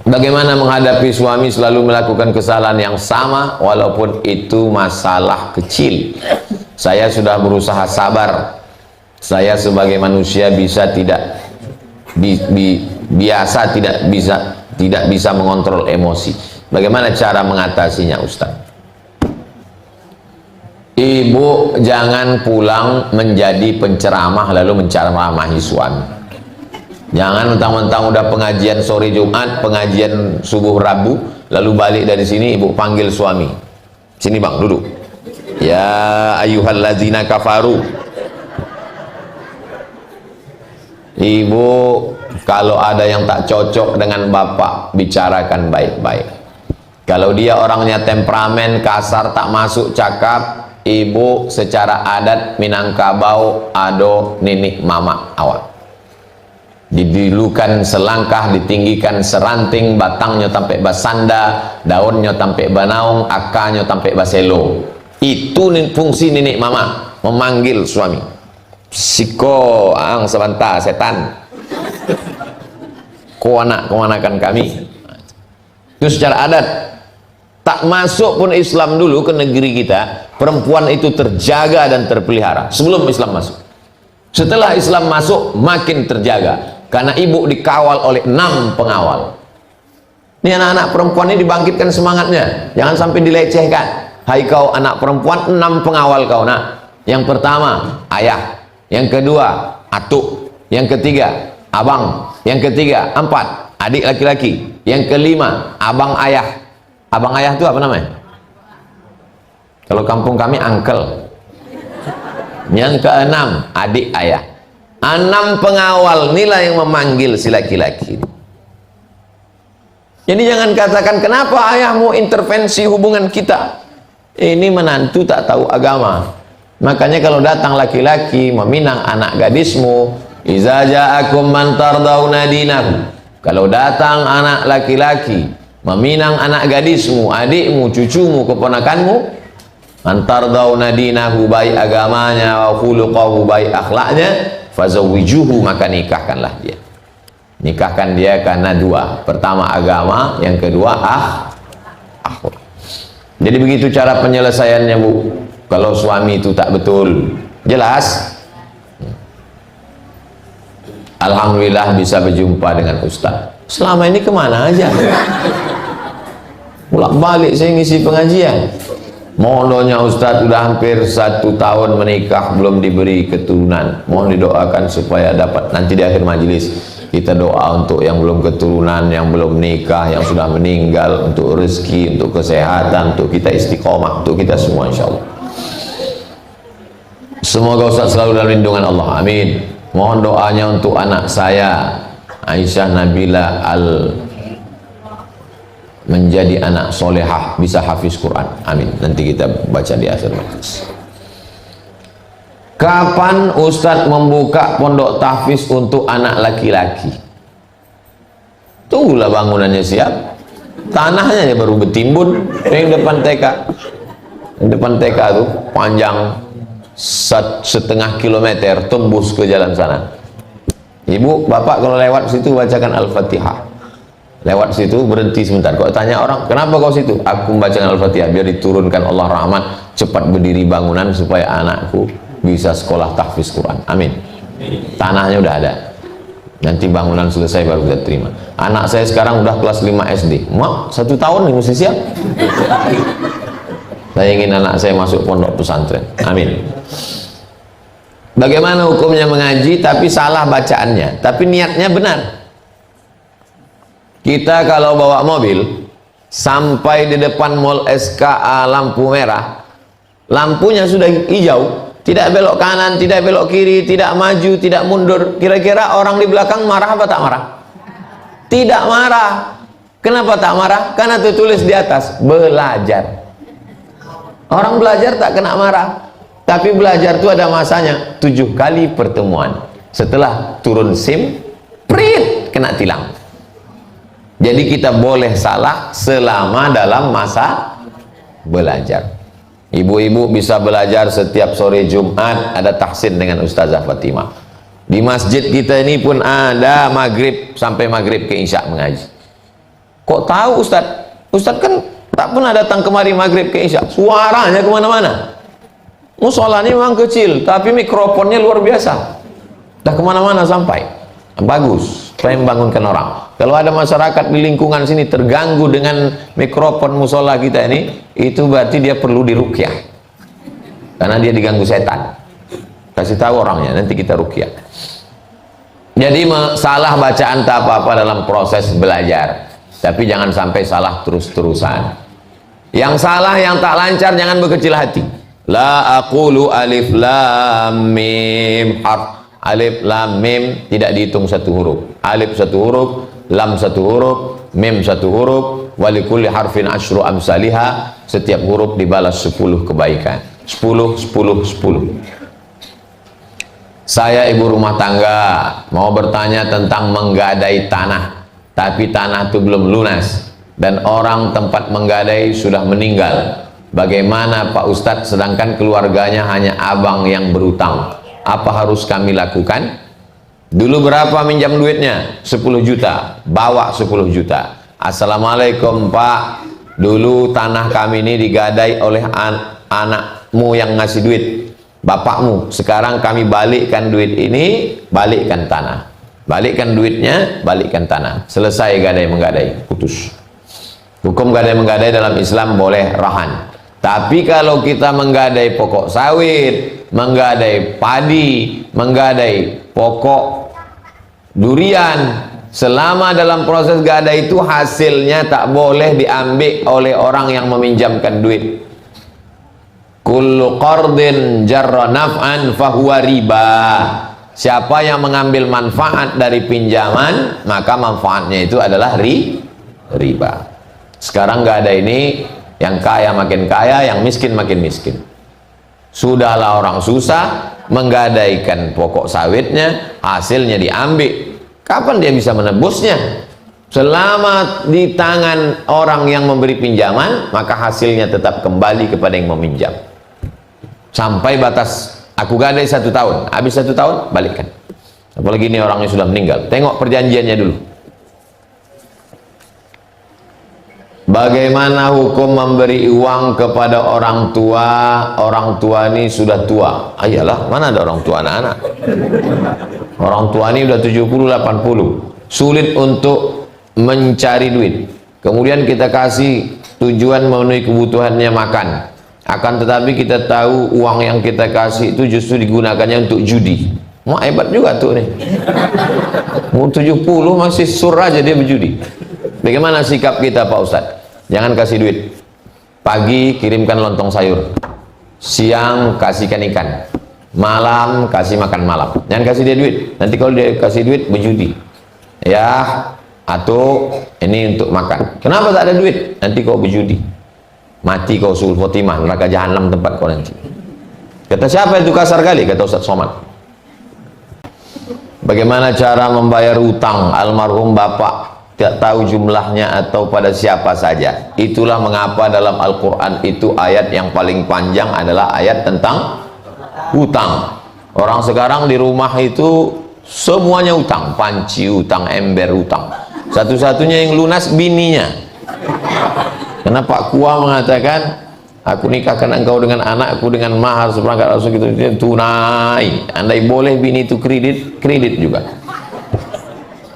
Bagaimana menghadapi suami selalu melakukan kesalahan yang sama walaupun itu masalah kecil? Saya sudah berusaha sabar. Saya sebagai manusia bisa tidak biasa tidak bisa mengontrol emosi. Bagaimana cara mengatasinya, Ustaz? Ibu jangan pulang menjadi penceramah lalu menceramahi suami. Jangan mentang-mentang udah pengajian sore Jumat, pengajian subuh Rabu, lalu balik dari sini ibu panggil suami. Sini bang, duduk. Ya ayyuhalladzina kafaru. Ibu, kalau ada yang tak cocok dengan bapak, bicarakan baik-baik. Kalau dia orangnya temperamen, kasar, tak masuk cakap, ibu secara adat Minangkabau ado ninik mama awak. Didilukan selangkah, ditinggikan seranting, batangnya sampai basanda, daunnya sampai banaung, akarnya sampai baselo. Itu fungsi nenek mama, memanggil suami. Siko ang sebentar setan, ko anak kemanakan kami. Itu secara adat. Tak masuk pun Islam dulu ke negeri kita, perempuan itu terjaga dan terpelihara sebelum Islam masuk. Setelah Islam masuk makin terjaga karena ibu dikawal oleh 6 pengawal. Ini anak-anak perempuan ini dibangkitkan semangatnya, jangan sampai dilecehkan. Hai kau anak perempuan, 6 pengawal kau nak. Yang pertama ayah, yang kedua atuk, yang ketiga abang, yang ketiga 4 adik laki-laki, yang kelima abang ayah. Abang ayah itu apa namanya? Kalau kampung kami uncle. Yang keenam adik ayah. 6 pengawal inilah yang memanggil si laki-laki. Jadi jangan katakan kenapa ayahmu intervensi hubungan kita. Ini menantu tak tahu agama. Makanya kalau datang laki-laki meminang anak gadismu, iza ja'akum man tardawna dinahu. Kalau datang anak laki-laki meminang anak gadismu, adikmu, cucumu, keponakanmu, antar dauna dinahu, baik agamanya, wa khuluqahu, baik akhlaknya, fazawijuhu, maka nikahkanlah dia. Nikahkan dia karena 2. Pertama agama, yang kedua akhlak. Jadi begitu cara penyelesaiannya, Bu. Kalau suami itu tak betul, jelas. Alhamdulillah bisa berjumpa dengan Ustaz. Selama ini kemana aja? Bolak-balik saya ngisi pengajian. Mohonnya Ustaz sudah hampir 1 tahun menikah belum diberi keturunan. Mohon didoakan supaya dapat. Nanti di akhir majelis kita doa untuk yang belum keturunan, yang belum nikah, yang sudah meninggal, untuk rezeki, untuk kesehatan, untuk kita istiqomah, untuk kita semua insyaallah. Semoga Ustaz selalu dalam lindungan Allah. Amin. Mohon doanya untuk anak saya Aisyah Nabila menjadi anak solehah, bisa hafiz Quran. Amin. Nanti kita baca di akhir majelis. Kapan Ustadz membuka pondok tahfiz untuk anak laki-laki? Tunggulah bangunannya siap, tanahnya ya baru bertimbun. Yang depan TK, yang depan TK tuh panjang 1,5 kilometer tembus ke jalan sana. Ibu, bapak kalau lewat situ bacakan Al-Fatihah. Lewat situ berhenti sebentar. Kau tanya orang, kenapa kau situ? Aku membacakan Al-Fatihah biar diturunkan Allah rahmat, cepat berdiri bangunan supaya anakku bisa sekolah tahfiz Quran. Amin. Tanahnya udah ada. Nanti bangunan selesai baru kita terima. Anak saya sekarang udah kelas 5 SD. Mak, 1 tahun nih mesti siap. Saya ingin anak saya masuk pondok pesantren. Amin. Bagaimana hukumnya mengaji tapi salah bacaannya, tapi niatnya benar? Kita kalau bawa mobil sampai di depan mall SKA lampu merah, lampunya sudah hijau, tidak belok kanan, tidak belok kiri, tidak maju, tidak mundur. Kira-kira orang di belakang marah apa tak marah? Tidak marah. Kenapa tak marah? Karena tertulis di atas belajar. Orang belajar tak kena marah. Tapi belajar itu ada masanya, 7 kali pertemuan. Setelah turun SIM, prit, kena tilang. Jadi kita boleh salah selama dalam masa belajar. Ibu-ibu bisa belajar setiap sore Jumat, ada tahsin dengan Ustazah Fatimah. Di masjid kita ini pun ada maghrib sampai maghrib ke isya mengaji. Kok tahu Ustadz? Ustadz kan tak pernah datang kemari maghrib ke isya, suaranya kemana-mana. Musolanya memang kecil, tapi mikrofonnya luar biasa, dah kemana-mana sampai. Bagus, saya membangunkan orang. Kalau ada masyarakat di lingkungan sini terganggu dengan mikrofon musola kita ini, itu berarti dia perlu diruqyah, karena dia diganggu setan. Kasih tahu orangnya, nanti kita ruqyah. Jadi salah bacaan tak apa-apa dalam proses belajar, tapi jangan sampai salah terus-terusan. Yang salah, yang tak lancar, jangan berkecil hati. La aqulu alif lam mim harf. Alif lam mim tidak dihitung satu huruf. Alif satu huruf, lam satu huruf, mim satu huruf. Walikulli harfin asyru amsaliha. Setiap huruf dibalas 10 kebaikan. 10, 10, 10. Saya ibu rumah tangga mau bertanya tentang menggadai tanah, tapi tanah itu belum lunas dan orang tempat menggadai sudah meninggal. Bagaimana Pak Ustadz, sedangkan keluarganya hanya abang yang berutang? Apa harus kami lakukan? Dulu berapa minjam duitnya? 10 juta. Bawa 10 juta. Assalamualaikum Pak, dulu tanah kami ini digadai oleh anakmu yang ngasih duit, bapakmu. Sekarang kami balikkan duit ini, balikkan tanah. Balikkan duitnya, balikkan tanah. Selesai gadai-menggadai, putus. Hukum gadai-menggadai dalam Islam boleh rahan. Tapi kalau kita menggadai pokok sawit, menggadai padi, menggadai pokok durian, selama dalam proses gadai itu hasilnya tak boleh diambil oleh orang yang meminjamkan duit. Kullu qardin jarra naf'an fahuwa riba. Siapa yang mengambil manfaat dari pinjaman, maka manfaatnya itu adalah riba. Sekarang gadai ini, yang kaya makin kaya, yang miskin makin miskin. Sudahlah orang susah menggadaikan pokok sawitnya, hasilnya diambil. Kapan dia bisa menebusnya? Selama di tangan orang yang memberi pinjaman, maka hasilnya tetap kembali kepada yang meminjam. Sampai batas, aku gadai 1 tahun, habis 1 tahun, balikkan. Apalagi ini orangnya sudah meninggal. Tengok perjanjiannya dulu. Bagaimana hukum memberi uang kepada orang tua? Orang tua ini sudah tua. Ayalah, mana ada orang tua anak-anak? Orang tua ini sudah 70-80. Sulit untuk mencari duit. Kemudian kita kasih tujuan memenuhi kebutuhannya makan. Akan tetapi kita tahu uang yang kita kasih itu justru digunakannya untuk judi. Mau hebat juga tuh nih. Mau 70 masih sur aja dia berjudi. Bagaimana sikap kita Pak Ustadz? Jangan kasih duit. Pagi kirimkan lontong sayur, siang kasihkan ikan, malam kasih makan malam. Jangan kasih dia duit. Nanti kalau dia kasih duit berjudi. Ya, atau ini untuk makan. Kenapa tak ada duit? Nanti kau berjudi. Mati kau sul khotimah, neraka jahanam tempat kau nanti. Kata siapa itu kasar kali? Kata Ustaz Somad. Bagaimana cara membayar utang almarhum bapak? Tidak tahu jumlahnya atau pada siapa saja. Itulah mengapa dalam Al-Quran itu ayat yang paling panjang adalah ayat tentang utang. Orang sekarang di rumah itu semuanya utang, panci utang, ember utang. Satu-satunya yang lunas bininya. Karena Pak Kua mengatakan, aku nikahkan engkau dengan anakku dengan mahar seperangkat rasul gitu, tunai. Andai boleh bini itu kredit juga.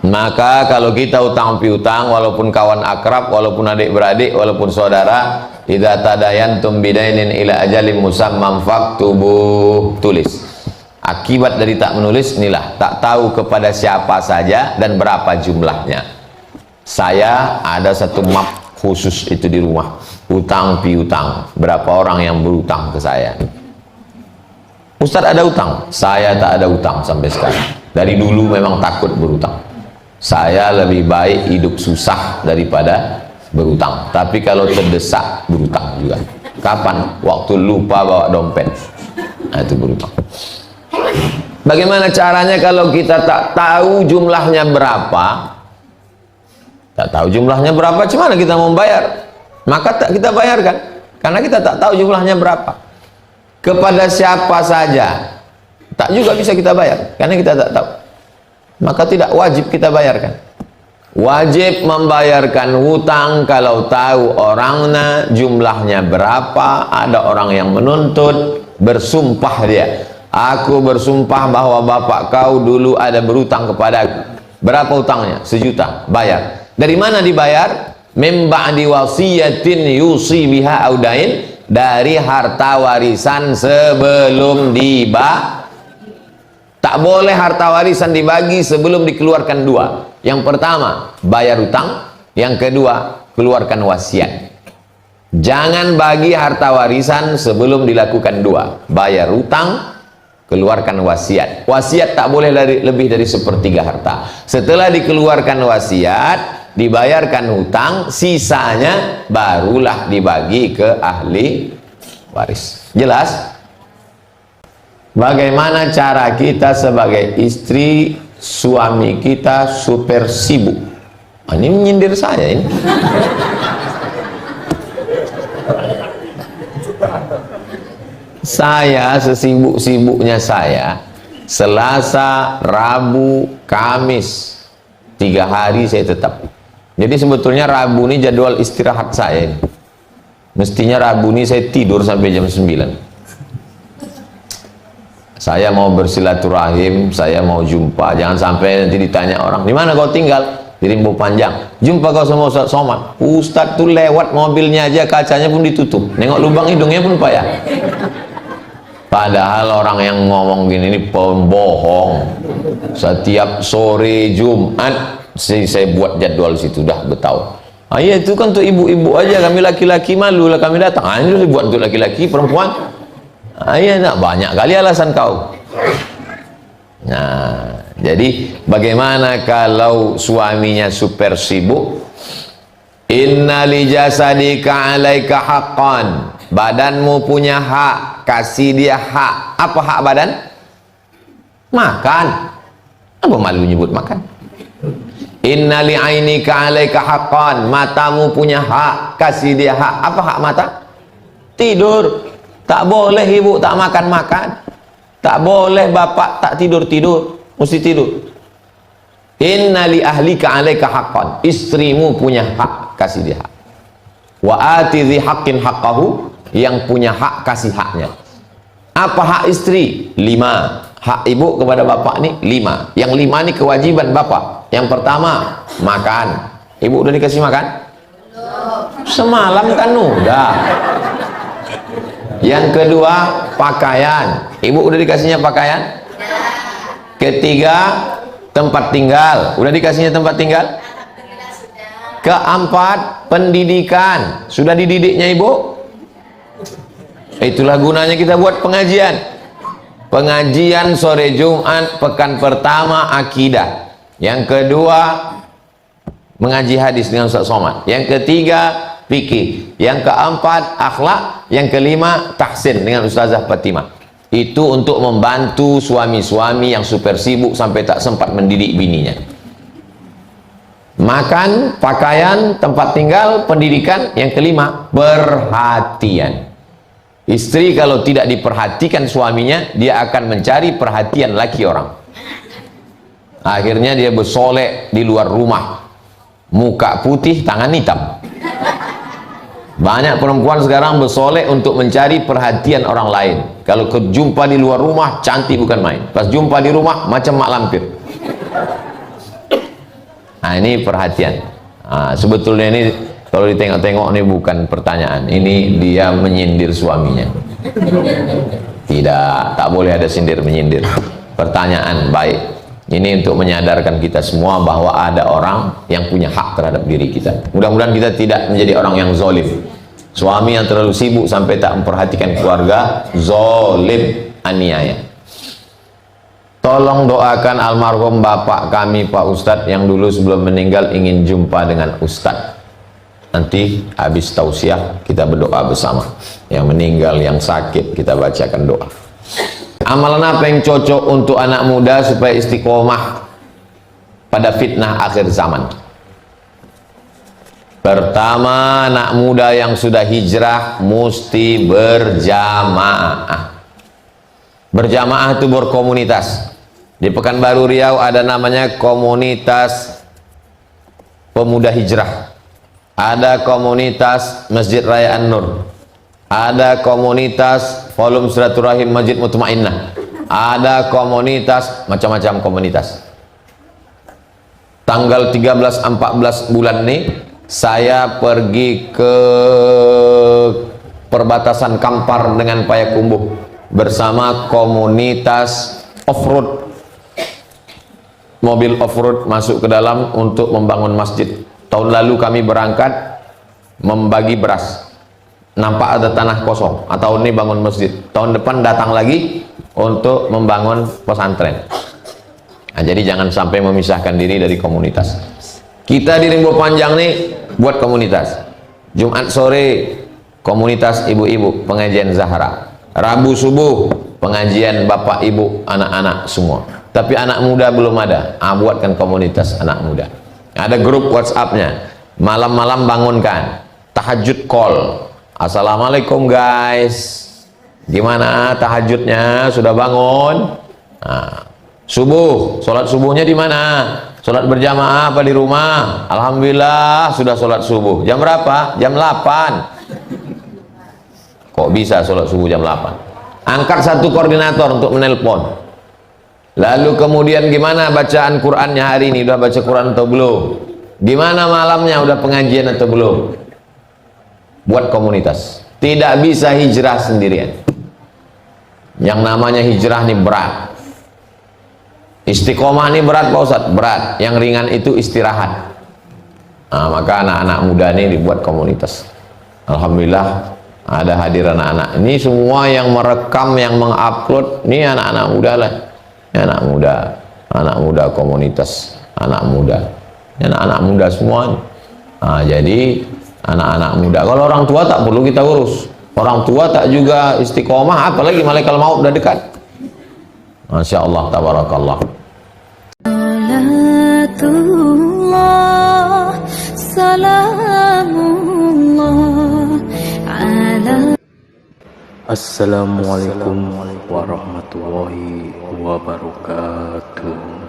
Maka kalau kita utang piutang, walaupun kawan akrab, walaupun adik beradik, walaupun saudara, idza tadayantum bidainin ila ajalin musamman faktubuh, tulis. Akibat dari tak menulis inilah, tak tahu kepada siapa saja dan berapa jumlahnya. Saya ada satu map khusus itu di rumah, utang piutang, berapa orang yang berutang ke saya. Ustadz ada utang? Saya tak ada utang sampai sekarang. Dari dulu memang takut berutang. Saya lebih baik hidup susah daripada berutang. Tapi kalau terdesak, berutang juga. Kapan? Waktu lupa bawa dompet. Nah, itu berutang. Bagaimana caranya kalau kita tak tahu jumlahnya berapa? Tak tahu jumlahnya berapa, gimana kita mau bayar? Maka tak kita bayarkan. Karena kita tak tahu jumlahnya berapa. Kepada siapa saja, tak juga bisa kita bayar. Karena kita tak tahu. Maka tidak wajib kita bayarkan. Wajib membayarkan hutang kalau tahu orangnya, jumlahnya berapa, ada orang yang menuntut, bersumpah dia. Aku bersumpah bahwa bapak kau dulu ada berutang kepadaku. Berapa hutangnya? 1 juta. Bayar. Dari mana dibayar? Mim ba'di wasiyatin yusi biha audain. Dari harta warisan sebelum tak boleh harta warisan dibagi sebelum dikeluarkan 2. Yang pertama, bayar hutang. Yang kedua, keluarkan wasiat. Jangan bagi harta warisan sebelum dilakukan 2. Bayar hutang, keluarkan wasiat. Wasiat tak boleh lebih dari 1/3 harta. Setelah dikeluarkan wasiat, dibayarkan hutang, sisanya barulah dibagi ke ahli waris. Jelas? Bagaimana cara kita sebagai istri, suami kita super sibuk? Ini menyindir saya ini. Saya sesibuk-sibuknya saya, Selasa, Rabu, Kamis, 3 hari saya tetap. Jadi sebetulnya Rabu ini jadwal istirahat saya ini. Mestinya Rabu ini saya tidur sampai jam 9. Saya mau bersilaturahim, saya mau jumpa. Jangan sampai nanti ditanya orang, di mana kau tinggal? Di Rimbo Panjang. Jumpa kau sama Ustaz Somad. Ustaz tuh lewat mobilnya aja, kacanya pun ditutup. Nengok lubang hidungnya pun payah. Padahal orang yang ngomong gini ini pembohong. Setiap sore Jumat saya buat jadwal situ, dah bertahu. Iya itu kan untuk ibu-ibu aja, kami laki-laki malu lah kami datang. Ini dibuat untuk laki-laki, perempuan. Iya, nak banyak kali alasan kau. Nah, jadi bagaimana kalau suaminya super sibuk? Inna li jasadika 'alaika haqqan. Badanmu punya hak, kasih dia hak. Apa hak badan? Makan. Apa malu nyebut makan? Inna li 'ainika 'alaika haqqan. Matamu punya hak, kasih dia hak. Apa hak mata? Tidur. Tak boleh ibu tak makan-makan. Tak boleh bapak tak tidur-tidur. Mesti tidur. Inna li ahlika 'alaika haqqan. Istrimu punya hak, kasih dia hak. Wa ati dzi haqqin haqqahu. Yang punya hak, kasih haknya. Apa hak istri? 5. Hak ibu kepada bapak nih 5. Yang 5 nih kewajiban bapak. Yang pertama, makan. Ibu udah dikasih makan? Semalam kan udah. Yang kedua, pakaian. Ibu udah dikasihnya pakaian? Ketiga, tempat tinggal. Udah dikasihnya tempat tinggal? Keempat, pendidikan. Sudah dididiknya ibu? Itulah gunanya kita buat pengajian. Pengajian sore Jumat, pekan pertama akidah. Yang kedua, mengaji hadis dengan Ustaz Somad. Yang ketiga, fikih. Yang keempat, akhlak. Yang kelima, tahsin dengan Ustazah Fatimah. Itu untuk membantu suami-suami yang super sibuk sampai tak sempat mendidik bininya. Makan, pakaian, tempat tinggal, pendidikan. Yang kelima, perhatian. Istri kalau tidak diperhatikan suaminya, dia akan mencari perhatian laki orang. Akhirnya dia bersolek di luar rumah. Muka putih, tangan hitam. Banyak perempuan sekarang bersolek untuk mencari perhatian orang lain. Kalau jumpa di luar rumah, cantik bukan main. Pas jumpa di rumah, macam mak lampir. Nah, ini perhatian. Nah, sebetulnya ini kalau ditengok-tengok ini bukan pertanyaan. Ini dia menyindir suaminya. Tidak, tak boleh ada sindir menyindir. Pertanyaan baik. Ini untuk menyadarkan kita semua bahwa ada orang yang punya hak terhadap diri kita. Mudah-mudahan kita tidak menjadi orang yang zalim. Suami yang terlalu sibuk sampai tak memperhatikan keluarga, zalim, aniaya. Tolong doakan almarhum bapak kami Pak Ustadz yang dulu sebelum meninggal ingin jumpa dengan Ustadz. Nanti habis tausiah kita berdoa bersama. Yang meninggal, yang sakit kita bacakan doa. Amalan apa yang cocok untuk anak muda supaya istiqomah pada fitnah akhir zaman? Pertama, anak muda yang sudah hijrah mesti berjamaah. Berjamaah itu berkomunitas. Di Pekanbaru Riau ada namanya komunitas pemuda hijrah, ada komunitas Masjid Raya An-Nur, ada komunitas Forum Silaturahim Masjid Mutmainnah, ada komunitas, macam-macam komunitas. Tanggal 13-14 bulan ini saya pergi ke perbatasan Kampar dengan Payakumbuh bersama komunitas off-road. Mobil off-road masuk ke dalam untuk membangun masjid. Tahun lalu kami berangkat membagi beras, nampak ada tanah kosong. Tahun ini bangun masjid, tahun depan datang lagi untuk membangun pesantren. Nah, jadi jangan sampai memisahkan diri dari komunitas. Kita di Rimbo Panjang nih buat komunitas. Jumat sore komunitas ibu-ibu pengajian Zahra, Rabu subuh pengajian bapak ibu anak-anak semua. Tapi anak muda belum ada. Buatkan komunitas anak muda. Ada grup WhatsApp-nya. Malam-malam bangunkan, tahajud call. Assalamualaikum guys, gimana tahajudnya, sudah bangun? Nah, subuh, sholat subuhnya di mana? Sholat berjamaah apa di rumah? Alhamdulillah sudah sholat subuh. Jam berapa? Jam 8. Kok bisa sholat subuh jam 8? Angkat satu koordinator untuk menelpon. Lalu kemudian gimana bacaan Qur'annya hari ini? Udah baca Qur'an atau belum? Gimana malamnya? Udah pengajian atau belum? Buat komunitas. Tidak bisa hijrah sendirian. Yang namanya hijrah ini berat. Istiqomah ini berat Pak Ustadz, berat. Yang ringan itu istirahat. Nah, maka anak-anak muda ini dibuat komunitas. Alhamdulillah ada hadir anak-anak. Ini semua yang merekam, yang mengupload, ini anak-anak muda lah. Ini anak muda komunitas, anak muda. Ini anak-anak muda semua. Nah, jadi anak-anak muda. Kalau orang tua tak perlu kita urus. Orang tua tak juga istiqomah, apalagi malaikat maut udah dekat. Masya Allah, tabarakallah. Assalamualaikum warahmatullahi wabarakatuh.